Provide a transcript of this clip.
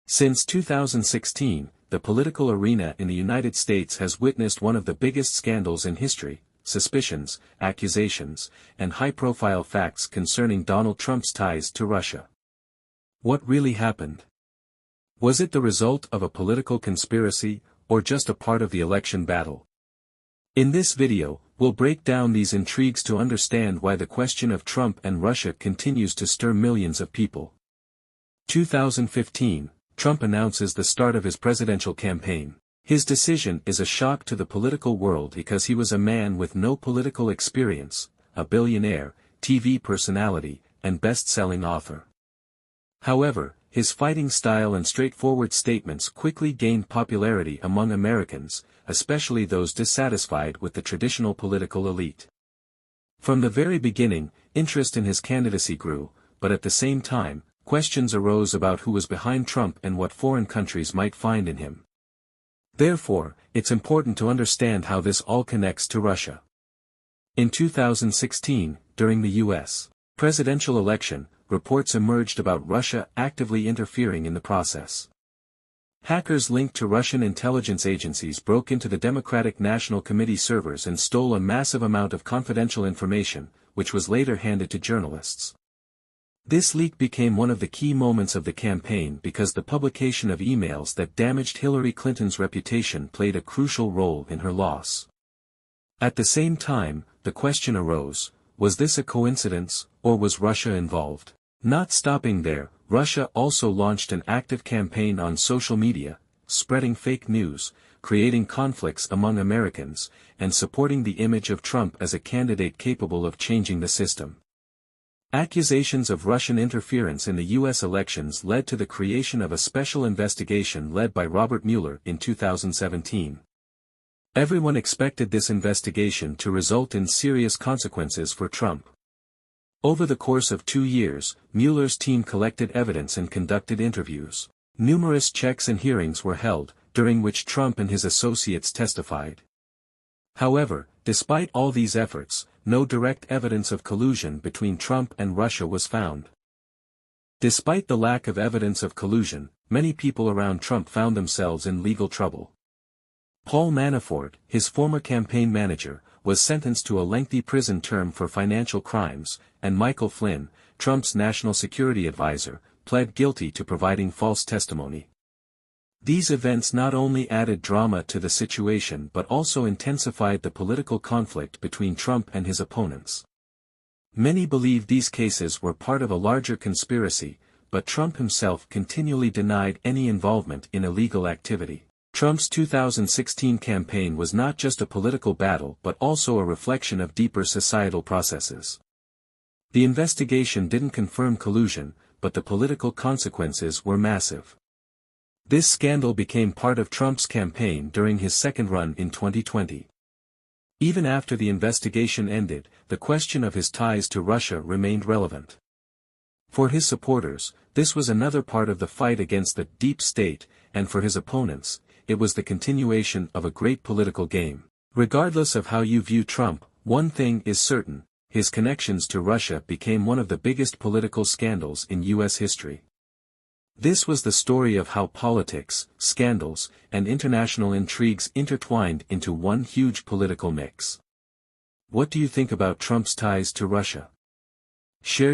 Since 2016, the political arena in the United States has witnessed one of the biggest scandals in history: suspicions, accusations, and high-profile facts concerning Donald Trump's ties to Russia. What really happened? Was it the result of a political conspiracy, or just a part of the election battle? In this video, we'll break down these intrigues to understand why the question of Trump and Russia continues to stir millions of people. 2015, Trump announces the start of his presidential campaign. His decision is a shock to the political world because he was a man with no political experience, a billionaire, TV personality, and best-selling author. However, his fighting style and straightforward statements quickly gained popularity among Americans, especially those dissatisfied with the traditional political elite. From the very beginning, interest in his candidacy grew, but at the same time, questions arose about who was behind Trump and what foreign countries might find in him. Therefore, it's important to understand how this all connects to Russia. In 2016, during the U.S. presidential election, reports emerged about Russia actively interfering in the process. Hackers linked to Russian intelligence agencies broke into the Democratic National Committee servers and stole a massive amount of confidential information, which was later handed to journalists. This leak became one of the key moments of the campaign because the publication of emails that damaged Hillary Clinton's reputation played a crucial role in her loss. At the same time, the question arose: was this a coincidence, or was Russia involved? Not stopping there, Russia also launched an active campaign on social media, spreading fake news, creating conflicts among Americans, and supporting the image of Trump as a candidate capable of changing the system. Accusations of Russian interference in the U.S. elections led to the creation of a special investigation led by Robert Mueller in 2017. Everyone expected this investigation to result in serious consequences for Trump. Over the course of 2 years, Mueller's team collected evidence and conducted interviews. Numerous checks and hearings were held, during which Trump and his associates testified. However, despite all these efforts, no direct evidence of collusion between Trump and Russia was found. Despite the lack of evidence of collusion, many people around Trump found themselves in legal trouble. Paul Manafort, his former campaign manager, was sentenced to a lengthy prison term for financial crimes, and Michael Flynn, Trump's national security advisor, pled guilty to providing false testimony. These events not only added drama to the situation but also intensified the political conflict between Trump and his opponents. Many believe these cases were part of a larger conspiracy, but Trump himself continually denied any involvement in illegal activity. Trump's 2016 campaign was not just a political battle but also a reflection of deeper societal processes. The investigation didn't confirm collusion, but the political consequences were massive. This scandal became part of Trump's campaign during his second run in 2020. Even after the investigation ended, the question of his ties to Russia remained relevant. For his supporters, this was another part of the fight against the deep state, and for his opponents, it was the continuation of a great political game. Regardless of how you view Trump, one thing is certain: his connections to Russia became one of the biggest political scandals in U.S. history. This was the story of how politics, scandals, and international intrigues intertwined into one huge political mix. What do you think about Trump's ties to Russia? Share your